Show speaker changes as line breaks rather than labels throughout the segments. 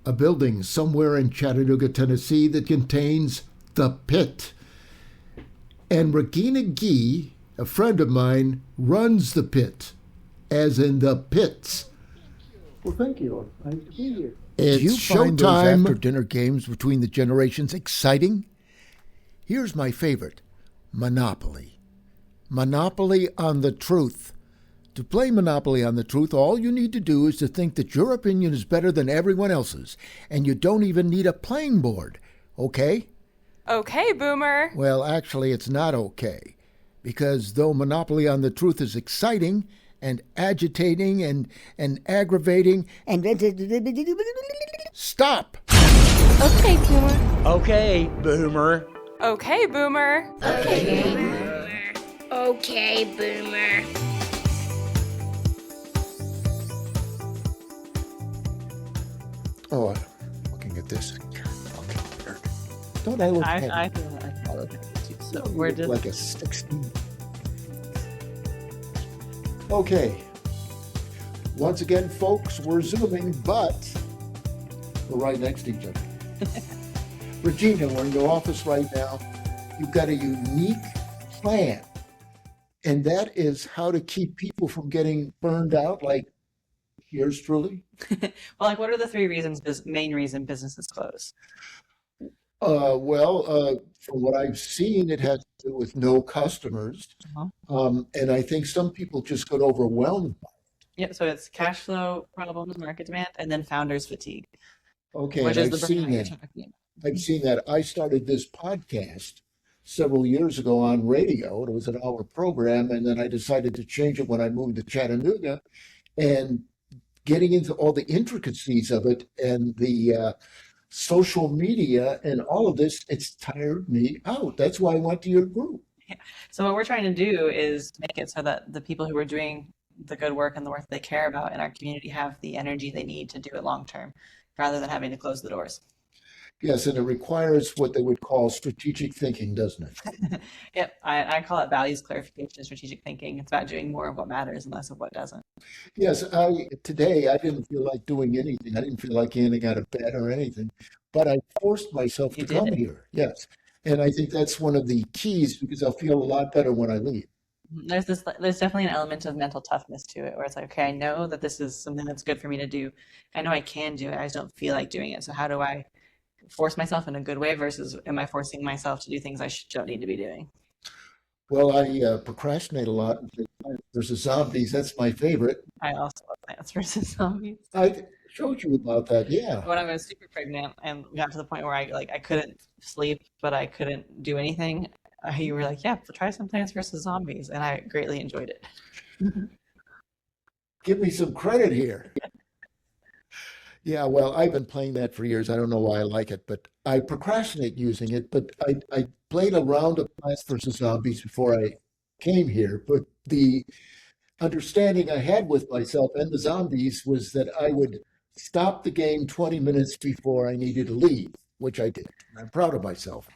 a building somewhere in Chattanooga, Tennessee that contains the pit. And Regina Gee, a friend of mine, runs the pit, as in the pits.
Well, thank you. Nice to be here.
It's
Do you find those
showtime.
after-dinner games between the generations exciting? Here's my favorite, Monopoly. Monopoly on the truth. To play Monopoly on the truth, all you need to do is to think that your opinion is better than everyone else's, and you don't even need a playing board, okay?
Okay, Boomer.
Well, actually, it's not okay, because though Monopoly on the truth is exciting and agitating and aggravating and... Stop!
Okay, Boomer.
Okay, Boomer.
Okay, Boomer.
Okay, Boomer. Okay, Boomer.
Oh, I'm looking at this. Don't I look heavy?
I feel like it too. So we're just
like a 16. Okay. Once again, folks, we're Zooming, but we're right next to each other. Regina, we're in your office right now. You've got a unique plan, and that is how to keep people from getting burned out, like yours truly.
well, like, what are the three reasons, main reason businesses close?
From what I've seen, it has to do with no customers. And I think some people just got overwhelmed by it.
Yeah, so it's cash flow problems, market demand, and then founders fatigue.
Okay,
which
and
is
I've
the
seen
burnout you're
that.
talking about.
I've seen that. I started this podcast several years ago on radio. It was an hour program, and then I decided to change it when I moved to Chattanooga. And getting into all the intricacies of it and the social media and all of this, it's tired me out. That's why I went to your group.
Yeah. So what we're trying to do is make it so that the people who are doing the good work and the work they care about in our community have the energy they need to do it long term, rather than having to close the doors.
Yes, and it requires what they would call strategic thinking, doesn't it?
Yep, I call it values clarification, strategic thinking. It's about doing more of what matters and less of what doesn't.
Yes, today I didn't feel like doing anything. I didn't feel like getting out of bed or anything, but I forced myself to come here. Yes, and I think that's one of the keys, because I'll feel a lot better when I leave.
There's definitely an element of mental toughness to it, where it's like, okay, I know that this is something that's good for me to do. I know I can do it. I just don't feel like doing it. So how do I force myself in a good way versus am I forcing myself to do things I don't need to be doing?
Well, I procrastinate a lot. Plants vs. Zombies, that's my favorite.
I also love Plants vs. Zombies.
I showed you about that, yeah.
When I was super pregnant and got to the point where I couldn't sleep, but I couldn't do anything, you were like, yeah, try some Plants vs. Zombies, and I greatly enjoyed it.
Give me some credit here. Yeah, well, I've been playing that for years. I don't know why I like it, but I procrastinate using it. But I played a round of Plants vs. Zombies before I came here. But the understanding I had with myself and the zombies was that I would stop the game 20 minutes before I needed to leave, which I did. I'm proud of myself.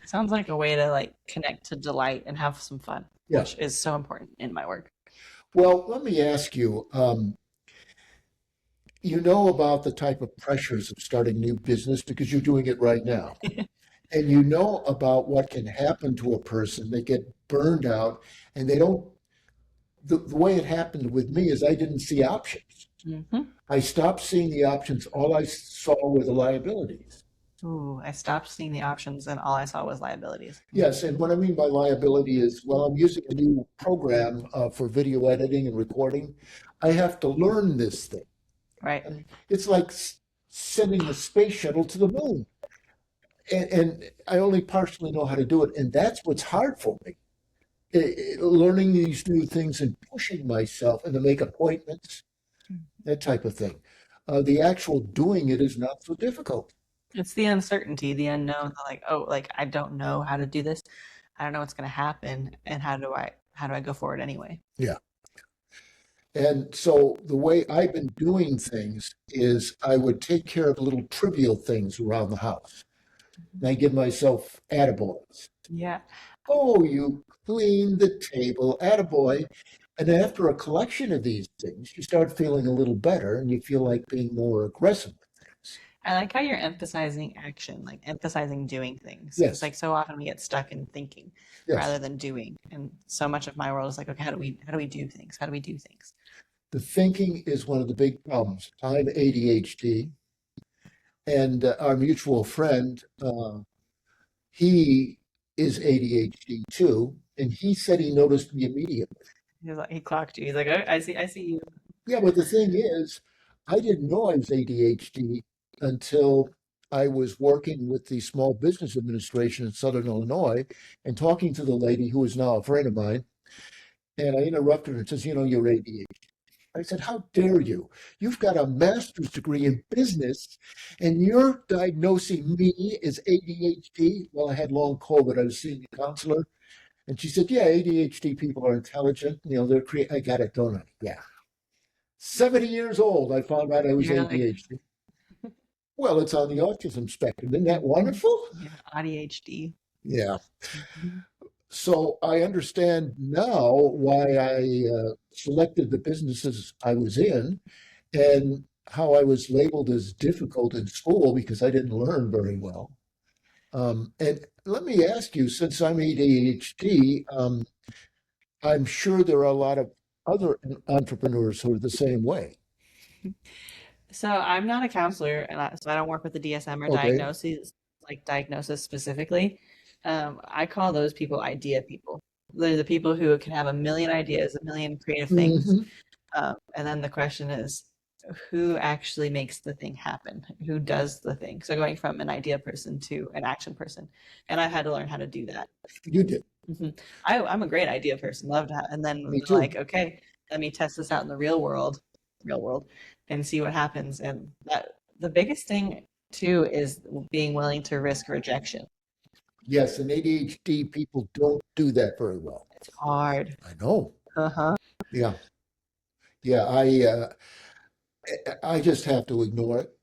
Sounds like a way to like connect to delight and have some fun,
Yeah.
which is so important in my work.
Well, let me ask you, you know about the type of pressures of starting new business because you're doing it right now. And you know about what can happen to a person. They get burned out and they don't, the way it happened with me is I didn't see options.
Mm-hmm.
I stopped seeing the options. All I saw were the liabilities.
Ooh, I stopped seeing the options and all I saw was liabilities.
Yes, and what I mean by liability is, well, I'm using a new program for video editing and recording. I have to learn this thing.
Right.
I mean, it's like sending a space shuttle to the moon. And I only partially know how to do it. And that's what's hard for me. Learning these new things and pushing myself and to make appointments, that type of thing. The actual doing it is not so difficult.
It's the uncertainty, the unknown, like, oh, like I don't know how to do this. I don't know what's going to happen. And how do I go forward anyway?
Yeah. And so the way I've been doing things is I would take care of little trivial things around the house. And I give myself attaboys.
Yeah.
Oh, you cleaned the table, attaboy. And after a collection of these things, you start feeling a little better and you feel like being more aggressive with things.
I like how you're emphasizing action, like emphasizing doing things. It's
Yes,
like so often we get stuck in thinking rather
yes.
than doing. And so much of my world is like, okay, how do we do things? How do we do things?
The thinking is one of the big problems. I'm ADHD, and our mutual friend, he is ADHD too, and he said he noticed me immediately.
He's like, he clocked you. He's like, oh, I see you.
Yeah, but the thing is, I didn't know I was ADHD until I was working with the Small Business Administration in Southern Illinois and talking to the lady who is now a friend of mine. And I interrupted her and says, you're ADHD. I said, how dare you? You've got a master's degree in business and you're diagnosing me as ADHD. Well, I had long COVID. I was seeing a counselor. And she said, yeah, ADHD people are intelligent. I got it, don't I? Yeah. 70 years old, I found out I was
You're like,
ADHD. Well, it's on the autism spectrum. Isn't that wonderful?
yeah, ADHD.
Yeah.
Mhm.
So I understand now why I selected the businesses I was in and how I was labeled as difficult in school because I didn't learn very well. And let me ask you, since I'm ADHD, I'm sure there are a lot of other entrepreneurs who are the same way.
So I'm not a counselor, and so I don't work with the DSM or
Okay.
diagnosis specifically. I call those people idea people. They're the people who can have a million ideas, a million creative things.
Hmm.
And then the question is, who actually makes the thing happen? Who does the thing? So going from an idea person to an action person, and I've had to learn how to do that.
You did.
I'm a great idea person, love to have, and then
Me too.
like, okay, let me test this out in the real world, and see what happens. And that the biggest thing too is being willing to risk rejection.
Yes, and ADHD people don't do that very well.
It's hard.
I know.
Uh-huh.
Yeah. Yeah, I just have to ignore it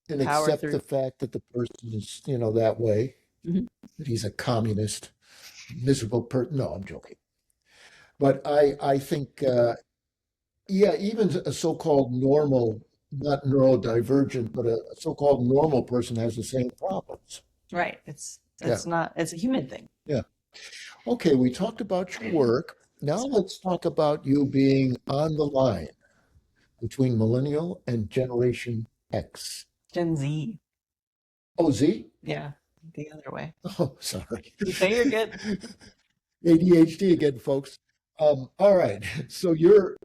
and
Power
accept
through.
the fact that the person is, that way,
Mhm.
that he's a communist, miserable person. No, I'm joking. But I think, yeah, even a so-called normal, not neurodivergent, but a so-called normal person has the same problems.
Right.
Yeah,
It's a human thing.
yeah. Okay, we talked about your work. Now let's talk about you being on the line between millennial and Generation X.
Gen Z.
Oh, Z?
Yeah, the other way.
Oh, sorry.
No, you're good.
ADHD again, folks. All right. So you're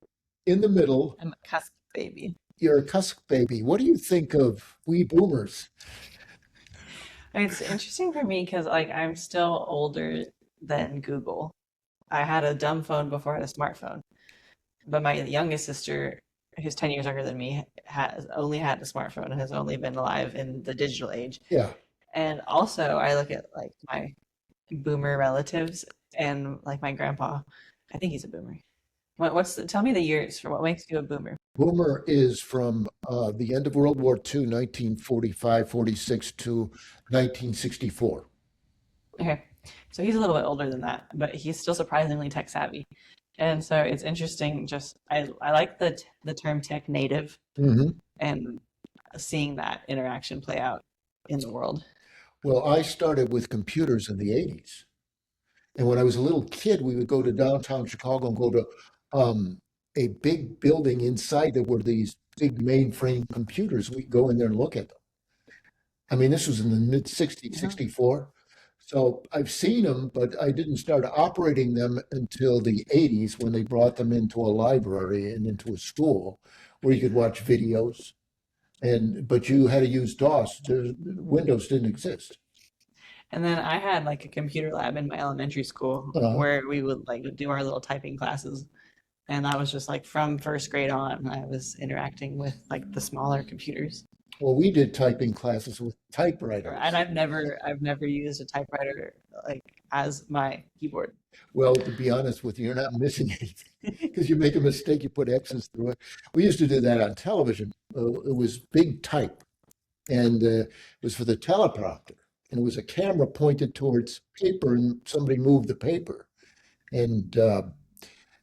in the middle.
I'm a cusp baby.
You're a cusp baby. What do you think of we boomers?
It's interesting for me because like I'm still older than Google. I had a dumb phone before I had a smartphone, but my youngest sister, who's 10 years younger than me, has only had a smartphone and has only been alive in the digital age.
Yeah.
And also, I look at like my boomer relatives and like my grandpa. I think he's a boomer. Tell me the years for what makes you a boomer.
Boomer is from the end of World War II, 1945, 46 to 1964.
Okay. So he's a little bit older than that, but he's still surprisingly tech savvy. And so it's interesting. Just I like the term tech native
Hmm.
and seeing that interaction play out in the world.
Well, I started with computers in the 80s. And when I was a little kid, we would go to downtown Chicago and go to a big building inside that were these big mainframe computers. We'd go in there and look at them. I mean, this was in the mid 60s,
Yeah.
64. So I've seen them, but I didn't start operating them until the 80s when they brought them into a library and into a school where you could watch videos. But you had to use DOS. Windows didn't exist.
And then I had like a computer lab in my elementary school
Uh,
where we would like do our little typing classes. And that was just like from first grade on, I was interacting with like the smaller computers.
well, we did typing classes with
And
typewriters.
I've never used a typewriter like as my keyboard.
Well, to be honest with you, you're not missing anything because you make a mistake, you put X's through it. We used to do that on television. It was big type, and it was for the teleprompter, and it was a camera pointed towards paper, and somebody moved the paper, and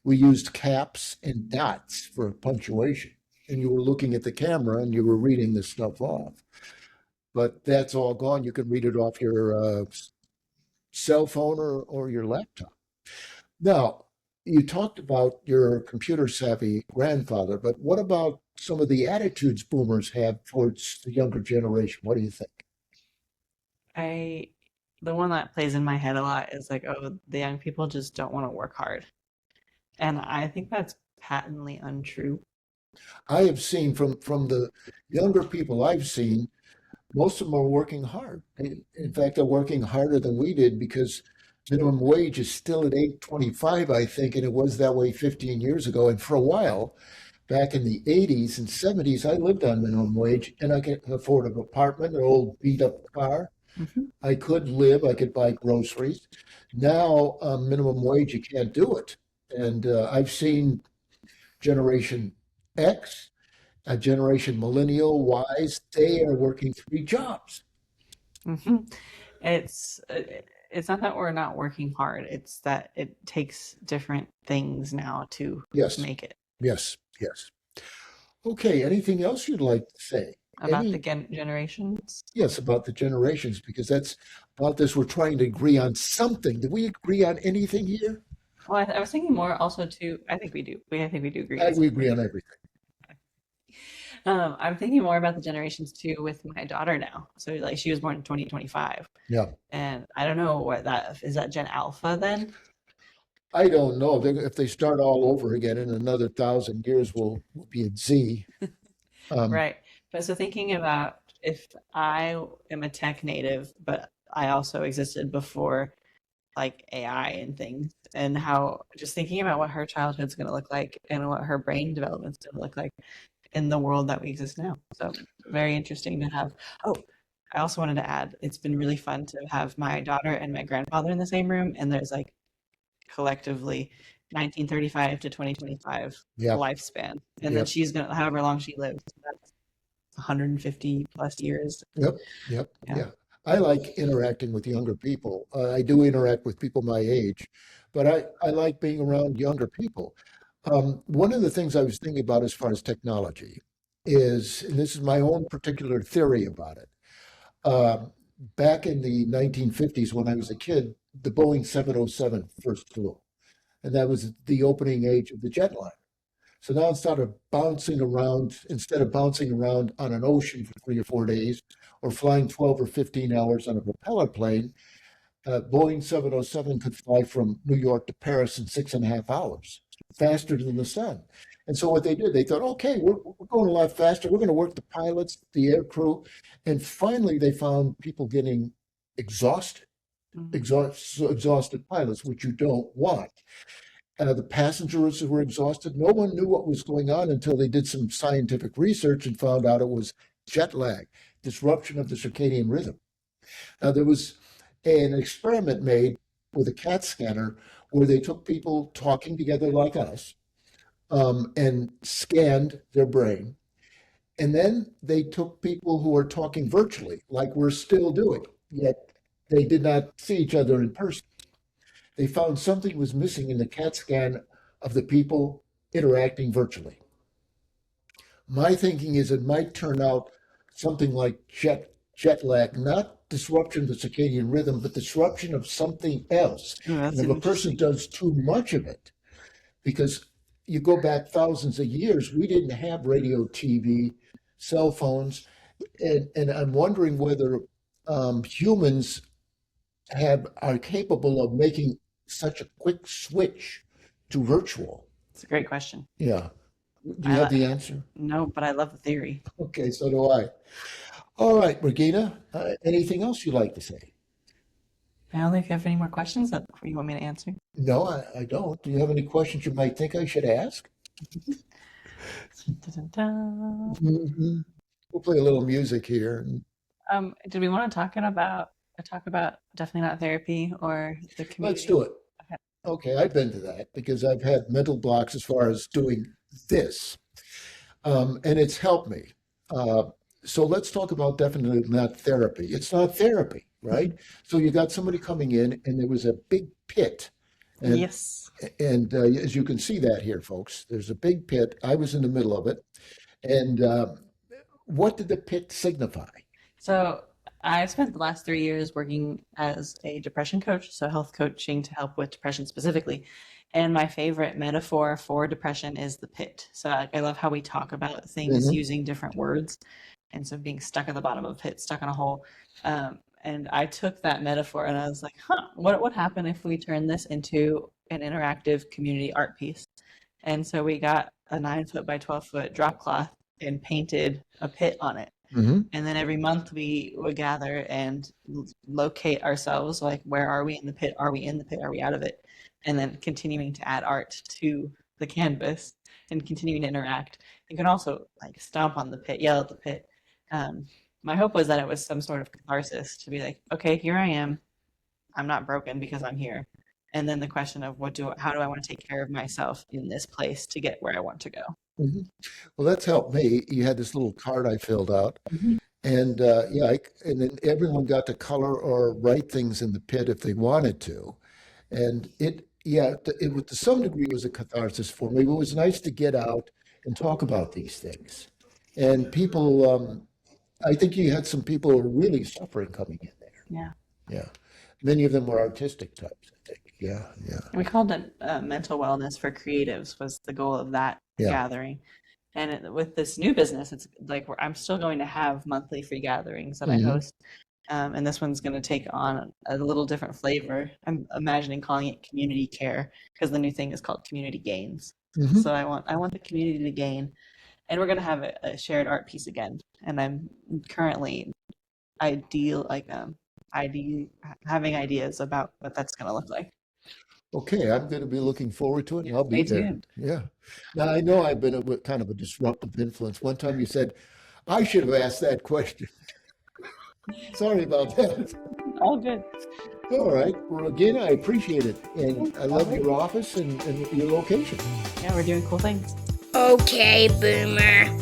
we used caps and dots for punctuation. and you were looking at the camera and you were reading this stuff off. But that's all gone. You can read it off your cell phone or your laptop. Now, you talked about your computer savvy grandfather, but what about some of the attitudes boomers have towards the younger generation? What do you think?
The one that plays in my head a lot is like, oh, the young people just don't want to work hard. And I think that's patently untrue.
I have seen from the younger people I've seen, most of them are working hard. In fact, they're working harder than we did because minimum wage is still at 8.25, I think, and it was that way 15 years ago. And for a while, back in the 80s and 70s, I lived on minimum wage and I could afford an apartment, an old beat up car. I could live, I could buy groceries. Now, minimum wage, you can't do it. And I've seen Generation X, a generation millennial, Ys, they are working 3 jobs.
hmm It's not that we're not working hard. It's that it takes different things now to
Yes,
make it.
yes, yes. Okay, anything else you'd like to say?
About the
Any,
generations.
yes, about the generations, because that's about this. We're trying to agree on something. Did we agree on anything here?
Well, I was thinking more also too. I think we do. I think we do agree on
We agree
something.
on everything.
I'm thinking more about the generations too with my daughter now. So like she was born in 2025,
Yeah.
and I don't know what that is. That Gen Alpha then?
I don't know. If they start all over again in another 1,000 years, we'll be at Z. Um,
Right. But so thinking about if I am a tech native, but I also existed before like AI and things, and how just thinking about what her childhood's going to look like and what her brain development's going to look like in the world that we exist now. So very interesting to have. Oh, I also wanted to add, it's been really fun to have my daughter and my grandfather in the same room, and there's like collectively 1935 to 2025
yeah,
lifespan, and then
yep,
she's gonna however long she lives. That's 150 plus years.
yep, yep,
Yeah.
yeah. I like interacting with younger people. I do interact with people my age, but I like being around younger people. One of the things I was thinking about as far as technology is, and this is my own particular theory about it. Um, Back in the 1950s, when I was a kid, the Boeing 707 first flew, and that was the opening age of the jet line. So now instead of bouncing around on an ocean for 3 or 4 days or flying 12 or 15 hours on a propeller plane, Boeing 707 could fly from New York to Paris in 6.5 hours, faster than the sun. And so what they did, they thought, okay, we're going a lot faster. We're going to work the pilots, the air crew. And finally, they found people getting exhausted,
Mhm.
exhausted pilots, which you don't want. The passengers were exhausted. No one knew what was going on until they did some scientific research and found out it was jet lag, disruption of the circadian rhythm. Now, there was an experiment made with a CAT scanner where they took people talking together like us and scanned their brain. And then they took people who were talking virtually, like we're still doing, yet they did not see each other in person. They found something was missing in the CAT scan of the people interacting virtually. My thinking is it might turn out something like jet lag, not disruption of the circadian rhythm, but disruption of something else.
Oh,
And
that's
if
an
a person
interesting.
does too much of it, because you go back thousands of years, we didn't have radio, TV, cell phones, and I'm wondering whether humans are capable of making such a quick switch to virtual.
It's a great question.
Yeah. Do you
I
have the
li-
answer?
no, but I love the theory.
Okay, so do I. All right, Regina, anything else you'd like to say?
I don't know if you have any more questions that you want me to answer.
No, I don't. Do you have any questions you might think I should ask?
Dun-dun-dun.
Mhm. We'll play a little music here.
Did we want to talk about definitely not therapy or the
Let's
community?
do it.
Okay.
Okay, I've been to that because I've had mental blocks as far as doing this, and it's helped me. So let's talk about definitely not therapy. It's not therapy, right? So you got somebody coming in, and there was a big pit, and
Yes.
as you can see that here, folks, there's a big pit. I was in the middle of it, And what did the pit signify?
So I've spent the last 3 years working as a depression coach, so health coaching to help with depression specifically. And my favorite metaphor for depression is the pit. So I love how we talk about things
Mhm.
using different words. And so being stuck at the bottom of a pit, stuck in a hole. And I took that metaphor and I was like, what would happen if we turn this into an interactive community art piece? And so we got a 9 foot by 12 foot drop cloth and painted a pit on it.
Hmm.
And then every month we would gather and locate ourselves, like where are we in the pit? Are we in the pit? Are we out of it? And then continuing to add art to the canvas and continuing to interact. You can also like stomp on the pit, yell at the pit. My hope was that it was some sort of catharsis to be like, okay, here I am. I'm not broken because I'm here. And then the question of how do I want to take care of myself in this place to get where I want to go?
Hmm. Well, that's helped me. You had this little card I filled out,
Mhm.
and and then everyone got to color or write things in the pit if they wanted to. And it to some degree was a catharsis for me. It was nice to get out and talk about these things. And people, I think you had some people who were really suffering coming in there.
Yeah.
Yeah. Many of them were artistic types, I think. Yeah, yeah,
We called it mental wellness for creatives was the goal of that
yeah.
gathering. And with this new business, it's like I'm still going to have monthly free gatherings that I
Hmm.
host. And this one's going to take on a little different flavor. I'm imagining calling it community care because the new thing is called community gains.
Hmm.
So I want the community to gain, and we're going to have a shared art piece again. And I'm currently having ideas about what that's going to look like.
Okay, I'm going to be looking forward to it, and I'll be
Stay
there.
tuned.
Yeah. Now, I know I've been kind of a disruptive influence. One time you said, I should have asked that question. Sorry about that.
All good.
All right. Well, again, I appreciate it. And I love your office and your location.
Yeah, we're doing cool things.
Okay, Boomer.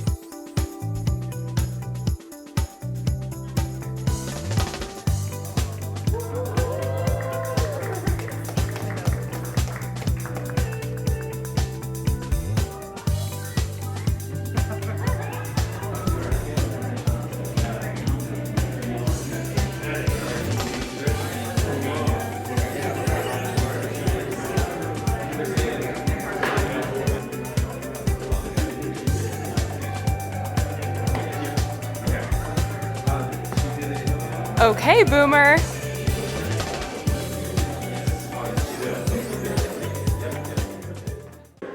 Okay, Boomer.